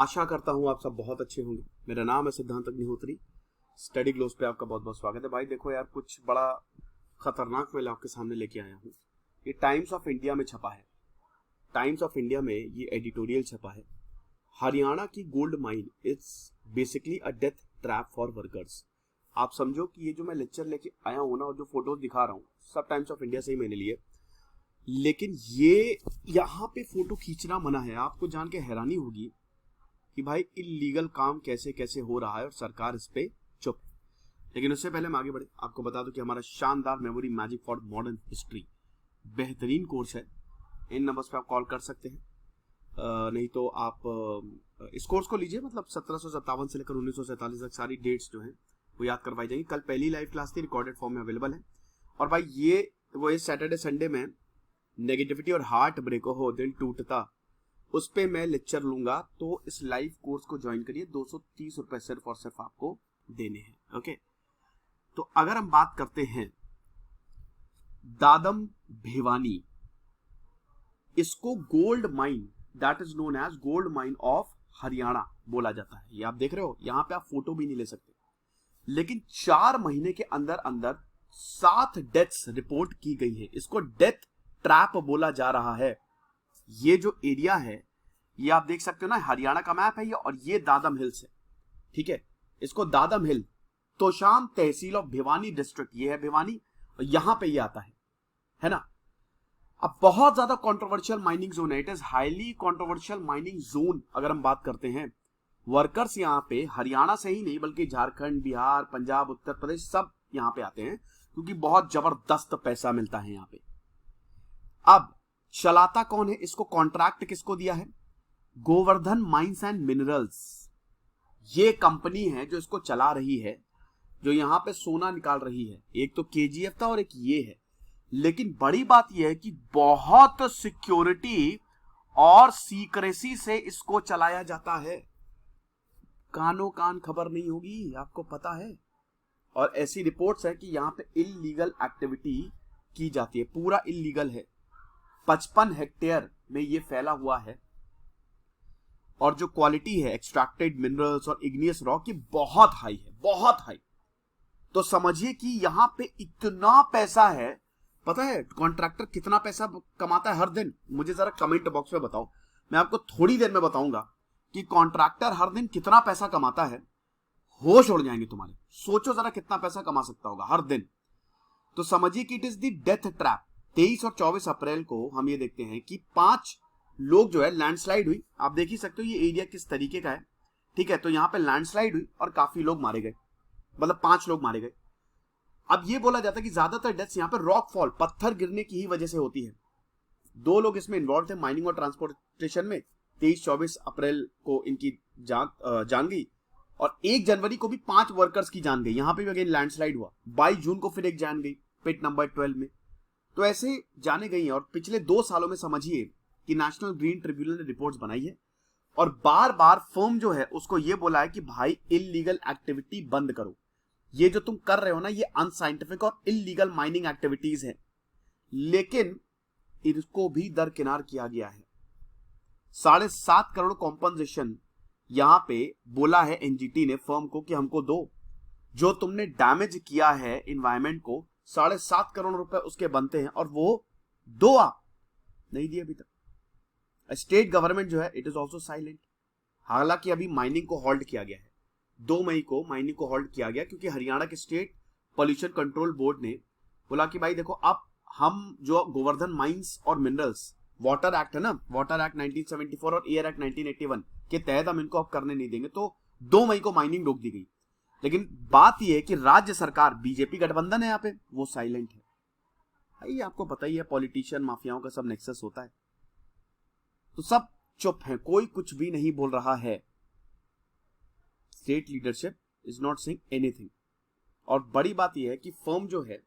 आशा करता हूँ आप सब बहुत अच्छे होंगे। मेरा नाम है सिद्धांत अग्निहोत्री। स्टडी ग्लोस पे आपका बहुत बहुत स्वागत है। भाई देखो यार, कुछ बड़ा खतरनाक मैं आपके सामने लेके आया हूँ। ये टाइम्स ऑफ इंडिया में छपा है। टाइम्स ऑफ इंडिया में ये एडिटोरियल छपा है। हरियाणा की gold mine it's basically a death trap for workers. आप समझो कि ये जो मैं लेक्चर लेके आया हूँ ना, और जो फोटोज दिखा रहा हूँ सब टाइम्स ऑफ इंडिया से ही मैंने लिए, लेकिन ये यहाँ पे फोटो खींचना मना है। आपको जान के हैरानी होगी कि भाई इलीगल काम कैसे कैसे हो रहा है और सरकार इस पे चुप है। लेकिन उससे पहले हम आगे बढ़े, आपको बता दूं कि हमारा शानदार memory magic for modern history बेहतरीन कोर्स है। इन नंबर्स पे आप कॉल कर सकते हैं। नहीं तो आप इस कोर्स को लीजिए। मतलब 1757 से लेकर 1947 तक सारी डेट्स जो हैं वो याद करवाई जाएंगी। कल पहली लाइव क्लास थी, रिकॉर्डेड फॉर्म में अवेलेबल है। और भाई ये वो इस सैटरडे संडे में नेगेटिविटी और हार्ट ब्रेक हो दिल टूटता, उस पे मैं लेक्चर लूंगा। तो इस लाइव कोर्स को ज्वाइन करिए। 230 रुपए सिर्फ और सिर्फ आपको देने हैं। ओके, तो अगर हम बात करते हैं दादम भिवानी, इसको gold mine that is known as gold mine of Haryana बोला जाता है। ये आप देख रहे हो, यहां पे आप फोटो भी नहीं ले सकते। लेकिन 4 महीने के अंदर अंदर 7 डेथ्स रिपोर्ट की गई है। इसको डेथ ट्रैप बोला जा रहा है। ये जो एरिया है ये आप देख सकते हो ना, हरियाणा का मैप है ये, और ये दादम हिल्स है। ठीक है, इसको दादम हिल तोशाम तहसील ऑफ भिवानी डिस्ट्रिक्ट, ये है भिवानी, और यहां पे ये आता है ना। अब बहुत ज्यादा कंट्रोवर्शियल माइनिंग जोन है। It is highly controversial mining zone. अगर हम बात करते हैं, वर्कर्स यहां पे हरियाणा से ही नहीं बल्कि झारखंड, बिहार, पंजाब, उत्तर प्रदेश सब यहां पे आते हैं, क्योंकि बहुत जबरदस्त पैसा मिलता है यहां पे। अब चलाता कौन है, इसको कॉन्ट्रैक्ट किसको दिया है? गोवर्धन माइंस एंड मिनरल्स ये कंपनी है जो इसको चला रही है, जो यहां पे सोना निकाल रही है। एक तो केजीएफ था और एक ये है। लेकिन बड़ी बात यह है कि बहुत सिक्योरिटी और सीक्रेसी से इसको चलाया जाता है। कानो कान खबर नहीं होगी, आपको पता है। और ऐसी रिपोर्ट्स है कि यहां पे इलीगल एक्टिविटी की जाती है, पूरा इलीगल है। 55 हेक्टेयर में ये फैला हुआ है। और जो क्वालिटी है एक्सट्रैक्टेड मिनरल्स और इग्नियस रॉक की बहुत हाई है, बहुत हाई। तो समझिए कि यहां पे इतना पैसा है। पता है कॉन्ट्रैक्टर कितना पैसा कमाता है हर दिन? मुझे जरा कमेंट बॉक्स में बताओ। मैं आपको थोड़ी देर में बताऊंगा कि कॉन्ट्रैक्टर हर दिन कितना पैसा कमाता है। होश उड़ जाएंगे तुम्हारे। सोचो जरा कितना पैसा कमा सकता होगा हर दिन। तो समझिए कि it is the death trap. 23 और 24 अप्रैल को हम ये देखते हैं कि 5 लोग जो है लैंडस्लाइड हुई। आप देख ही सकते हो ये एरिया किस तरीके का है। ठीक है, तो यहां पे लैंडस्लाइड हुई और काफी लोग मारे गए, मतलब 5 लोग मारे गए। अब ये बोला जाता है कि ज्यादातर डेथ्स यहां पे रॉक फॉल, पत्थर गिरने की ही वजह से होती है। 2 लोग इसमें इन्वॉल्व थे माइनिंग और ट्रांसपोर्टेशन में। 23-24 अप्रैल को इनकी जान गई। और 1 जनवरी को भी 5 वर्कर्स की जान गई। यहां पे भी अगेन लैंडस्लाइड हुआ। 22 जून को फिर एक जान गई पिट नंबर 12 में। तो ऐसे जाने गई हैं। और पिछले 2 सालों में समझिए कि नेशनल ग्रीन ट्रिब्यूनल ने रिपोर्ट्स बनाई है और बार बार फर्म जो है उसको ये बोला है कि भाई इलीगल एक्टिविटी बंद करो। ये जो तुम कर रहे हो ना, ये अनसाइंटिफिक और इलीगल माइनिंग एक्टिविटीज है। लेकिन इसको भी दरकिनार किया गया है। 7.5 करोड़ कॉम्पनसेशन यहां पे बोला है एनजीटी ने फर्म को कि हमको दो। जो तुमने डैमेज किया है इन्वायरमेंट को, 7.5 करोड़ रुपए उसके बनते हैं, और वो दो आप नहीं दिए अभी तक। स्टेट गवर्नमेंट जो है इट इज ऑल्सो साइलेंट। हालांकि अभी माइनिंग को होल्ड किया गया है। 2 मई को माइनिंग को होल्ड किया गया, क्योंकि हरियाणा के स्टेट पॉल्यूशन कंट्रोल बोर्ड ने बोला कि भाई देखो, अब हम जो गोवर्धन माइंस और मिनरल्स वाटर एक्ट है ना, वाटर एक्ट 1974 और एयर एक्ट 1981 के तहत हम इनको अब करने नहीं देंगे। तो 2 मई को माइनिंग रोक दी गई। लेकिन बात यह है कि राज्य सरकार, बीजेपी गठबंधन है यहाँ पे, वो साइलेंट है। भाई आपको पता ही है पॉलिटिशियन माफियाओं का सब नेक्सस होता है। तो सब चुप है, कोई कुछ भी नहीं बोल रहा है। State leadership is not saying anything. और बड़ी बात यह है कि फर्म जो है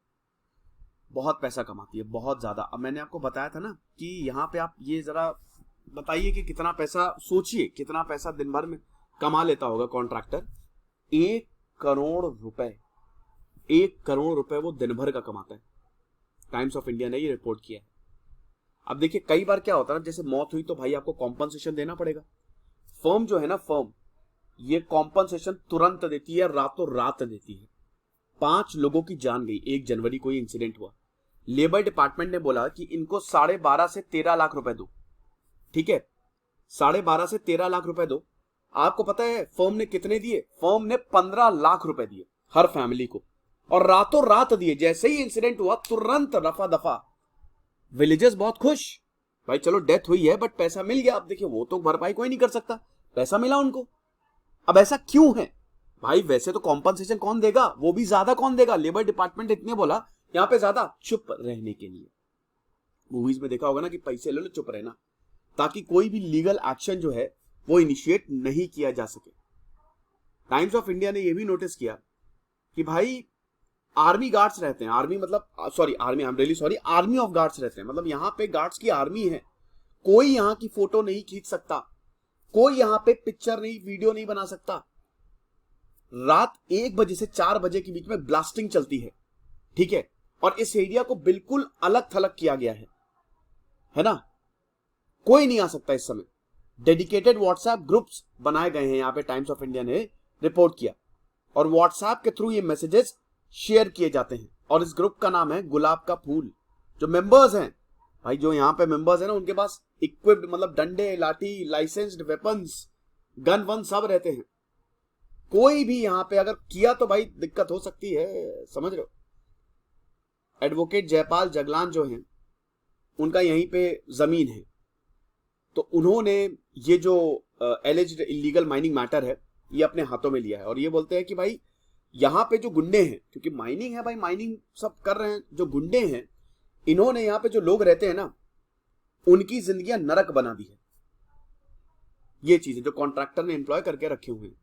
बहुत पैसा कमाती है, बहुत ज्यादा। अब मैंने आपको बताया था ना कि यहां पे आप ये जरा बताइए कि कितना पैसा, सोचिए कितना पैसा दिन भर में कमा लेता होगा कॉन्ट्रैक्टर। 1 करोड़ रुपए, 1 करोड़ रुपए वो दिन भर का कमाता है। टाइम्स ऑफ इंडिया ने ये रिपोर्ट किया है। अब देखिए कई बार क्या होता है ना, जैसे मौत हुई तो भाई आपको कॉम्पनसेशन देना पड़ेगा। फर्म जो है ना, फर्म ये कॉम्पनसेशन तुरंत देती है, रातों रात देती है। 5 लोगों की जान गई 1 जनवरी को ये इंसिडेंट हुआ। लेबर डिपार्टमेंट ने बोला कि इनको 12.5 से 13 लाख रुपए दो। ठीक है, 12.5 से 13 लाख रुपए दो। आपको पता है फर्म ने कितने दिए? फर्म ने 15 लाख रुपए दिए हर फैमिली को, और रातों रात दिए। जैसे ही इंसिडेंट हुआ तुरंत रफा दफा। विलेजर्स बहुत खुश, भाई चलो डेथ हुई है बट पैसा मिल गया। अब देखिए वो तो भरपाई कोई नहीं कर सकता, पैसा मिला उनको। अब ऐसा क्यों है भाई? वैसे तो कॉम्पनसेशन कौन देगा, वो भी ज्यादा कौन देगा? लेबर डिपार्टमेंट इतने बोला, यहां पे ज्यादा चुप रहने के लिए। मूवीज में देखा होगा ना कि पैसे ले लो चुप रहना, ताकि कोई भी लीगल एक्शन जो है वो इनिशिएट नहीं किया जा सके। टाइम्स ऑफ इंडिया ने यह भी नोटिस किया कि भाई आर्मी गार्ड्स रहते हैं, आर्मी मतलब sorry army, I am really sorry, army of guards रहते हैं, मतलब यहां पे गार्ड्स की आर्मी है। कोई यहां की फोटो नहीं खींच सकता, कोई यहां पे पिक्चर नहीं, वीडियो नहीं बना सकता। रात 1 बजे से 4 बजे के बीच में ब्लास्टिंग चलती है, ठीक है, और इस एरिया को बिल्कुल अलग थलग किया गया है ना। कोई नहीं आ सकता इस समय। डेडिकेटेड व्हाट्सएप ग्रुप्स बनाए गए हैं, यहां पे टाइम्स ऑफ इंडिया ने रिपोर्ट किया, और व्हाट्सएप के थ्रू ये मैसेजेस शेयर किए जाते हैं। और इस ग्रुप का नाम है गुलाब का फूल। जो मेंबर्स हैं भाई, जो यहां पे मेंबर्स हैं ना, उनके पास इक्विप्ड मतलब डंडे, लाठी, लाइसेंस्ड वेपन्स, गन वन सब रहते हैं। कोई भी यहां पे अगर किया तो भाई दिक्कत हो सकती है, समझ रहे हो। एडवोकेट जयपाल जगलान जो हैं, उनका यहीं पे जमीन है, तो उन्होंने ये जो एलिज्ड इलीगल माइनिंग मैटर है ये अपने हाथों में लिया है। और ये बोलते हैं कि भाई यहां पे जो गुंडे हैं, क्योंकि माइनिंग है भाई, माइनिंग सब कर रहे हैं, जो गुंडे हैं इन्होंने यहां पे जो लोग रहते हैं ना, उनकी जिंदगियां नरक बना दी है। ये चीजें जो कॉन्ट्रैक्टर ने एम्प्लॉय करके रखे हुए हैं।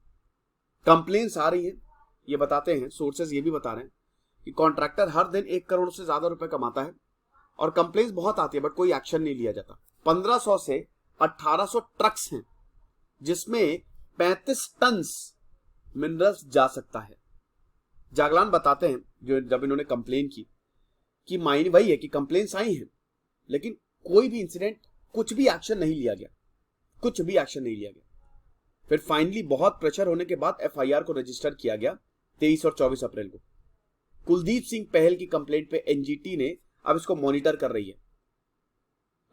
कंप्लेंट्स आ रही हैं, ये बताते हैं सोर्सेज, ये भी बता रहे हैं कि कॉन्ट्रैक्टर हर दिन 1 करोड़ से ज्यादा रुपए कमाता है, और कंप्लेंट्स बहुत आती है बट कोई एक्शन नहीं लिया जाता। 1500 से 1800 ट्रक्स हैं जिसमें 35 टन मिनरल्स जा सकता है। जागलान बताते हैं, जो जब इन्होंने कंप्लेन की, कि माइन वही है कि कंप्लेंट्स आई हैं लेकिन कोई भी इंसिडेंट, कुछ भी एक्शन नहीं लिया गया, कुछ भी एक्शन नहीं लिया गया। फिर फाइनली बहुत प्रेशर होने के बाद एफआईआर को रजिस्टर किया गया 23 और 24 अप्रैल को। कुलदीप सिंह पहल की कंप्लेंट पे एनजीटी ने अब इसको मॉनिटर कर रही है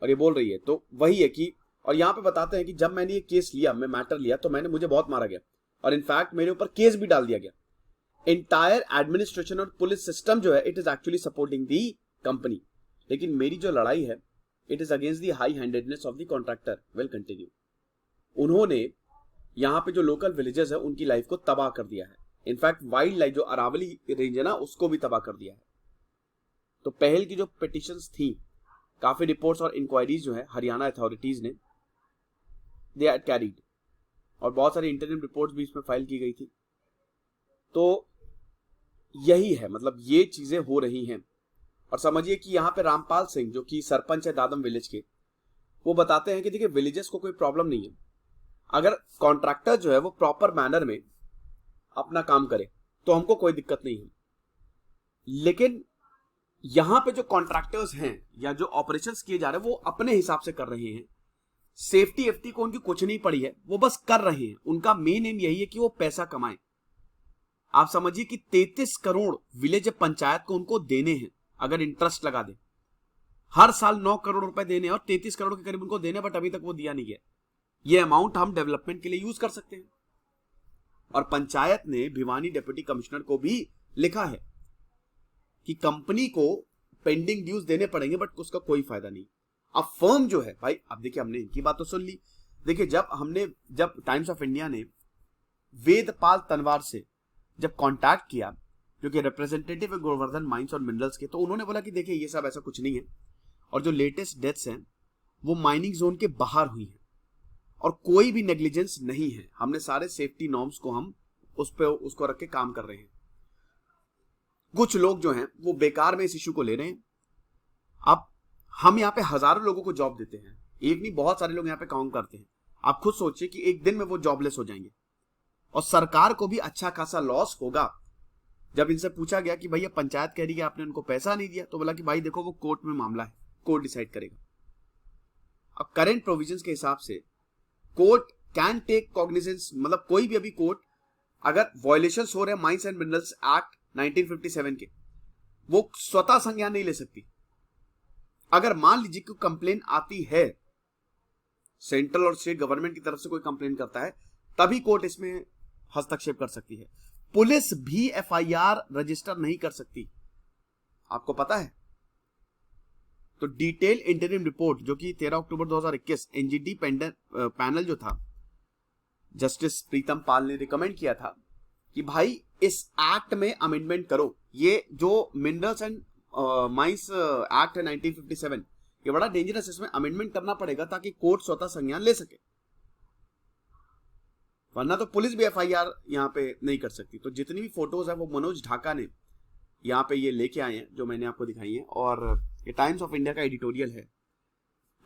और ये बोल रही है, तो वही है कि, और यहां पे बताते हैं कि जब मैंने ये केस लिया, मैं मैटर लिया, तो मुझे बहुत मारा गया और इनफैक्ट मेरे ऊपर केस भी डाल दिया गया। एंटायर एडमिनिस्ट्रेशन और पुलिस सिस्टम जो है it is actually supporting the company, लेकिन मेरी जो लड़ाई है it is against the high handedness of the contractor. Well continue. उन्होंने यहां पे जो लोकल विलेजेस है उनकी लाइफ को तबाह कर दिया है। इनफैक्ट वाइल्ड लाइफ जो अरावली रेंज है ना, उसको भी तबाह कर दिया है। तो पहल की जो पिटिशंस थी, काफी रिपोर्ट्स और इंक्वायरीज जो है हरियाणा अथॉरिटीज ने दे हैड कैरीड, और बहुत सारी इंटरनल रिपोर्ट्स भी इसमें फाइल की गई थी। तो यही है, मतलब ये चीजें हो रही हैं। और समझिए कि यहाँ पे रामपाल सिंह जो कि सरपंच है दादम विलेज के, वो बताते हैं कि देखिए विलेजेस को कोई प्रॉब्लम नहीं है, अगर कॉन्ट्रैक्टर जो है वो प्रॉपर मैनर में अपना काम करे तो हमको कोई दिक्कत नहीं है। लेकिन यहां पे जो कॉन्ट्रैक्टर्स हैं या जो ऑपरेशंस किए जा रहे हैं वो अपने हिसाब से कर रहे हैं। सेफ्टी एफ्टी को उनकी कुछ नहीं पड़ी है, वो बस कर रहे हैं। उनका मेन एम यही है कि वो पैसा कमाएं। आप समझिए कि 33 करोड़ विलेज पंचायत को उनको देने हैं अगर इंटरेस्ट लगा दे। हर साल 9 करोड़ रुपए देने और 33 करोड़ के करीब उनको देने, बट अभी तक वो दिया नहीं गया। ये अमाउंट हम डेवलपमेंट के लिए यूज कर सकते हैं। और पंचायत ने भिवानी डिप्टी कमिश्नर को भी लिखा है कि कंपनी को पेंडिंग ड्यूज देने पड़ेंगे बट उसका कोई फायदा नहीं। अब फर्म जो है भाई, अब देखिए हमने इनकी बात तो सुन ली। देखिए जब टाइम्स ऑफ इंडिया ने वेदपाल तनवार से जब कांटेक्ट किया, जो कि रिप्रेजेंटेटिव है गोवर्धन माइंस और मिनरल्स के, तो उन्होंने बोला कि देखिए ये सब ऐसा कुछ नहीं है, और जो लेटेस्ट डेथ्स हैं वो माइनिंग जोन के बाहर हुई हैं और कोई भी नेग्लिजेंस नहीं है। हमने सारे सेफ्टी नॉर्म्स को हम उसको रख के काम कर रहे हैं। कुछ लोग जो हैं वो बेकार में इस इश्यू को ले रहे हैं। अब हम यहाँ पे हजारों लोगों को जॉब देते हैं, एक नहीं बहुत सारे लोग यहाँ पे काम करते हैं। आप खुद सोचिए कि एक दिन में वो जॉबलेस हो जाएंगे और सरकार को भी अच्छा खासा लॉस होगा। जब इनसे पूछा गया कि भैया पंचायत कह रही है आपने उनको पैसा नहीं दिया, तो बोला कि भाई देखो वो कोर्ट में मामला है, कोर्ट डिसाइड करेगा। अब करंट प्रोविजंस के हिसाब से कोर्ट कैन टेक कॉग्निजेंस, मतलब कोई भी अभी कोर्ट अगर वायलेशंस हो रहे हैं माइंस एंड मिनरल्स एक्ट 1957 के, वो स्वतः संज्ञान नहीं ले सकती। अगर मान लीजिए कि कंप्लेन आती है, सेंट्रल और स्टेट गवर्नमेंट की तरफ से कोई कंप्लेन करता है, तभी कोर्ट इसमें हस्तक्षेप कर सकती है। पुलिस भी एफआईआर रजिस्टर नहीं कर सकती, आपको पता है। तो डिटेल इंटरिम रिपोर्ट जो कि 13 अक्टूबर 2021 एनजीटी पैनल जो था, जस्टिस प्रीतम पाल ने रिकमेंड किया था कि भाई इस एक्ट में अमेंडमेंट करो। ये जो मिनरल्स एंड माइंस एक्ट है 1957, ये बड़ा डेंजरस, इसमें अमेंडमेंट करना पड़ेगा ताकि कोर्ट स्वतः संज्ञान ले सके, वरना तो पुलिस भी एफआईआर यहां पे नहीं कर सकती। तो जितनी भी फोटोज है वो मनोज ढाका ने यहाँ पे ये लेके आए हैं जो मैंने आपको दिखाई है, और ये टाइम्स ऑफ इंडिया का एडिटोरियल है।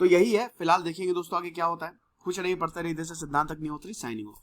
तो यही है, फिलहाल देखेंगे दोस्तों आगे क्या होता है। खुश रहिए, पढ़ते रहिए। सिद्धांत अग्निहोत्री साइनिंग ऑफ।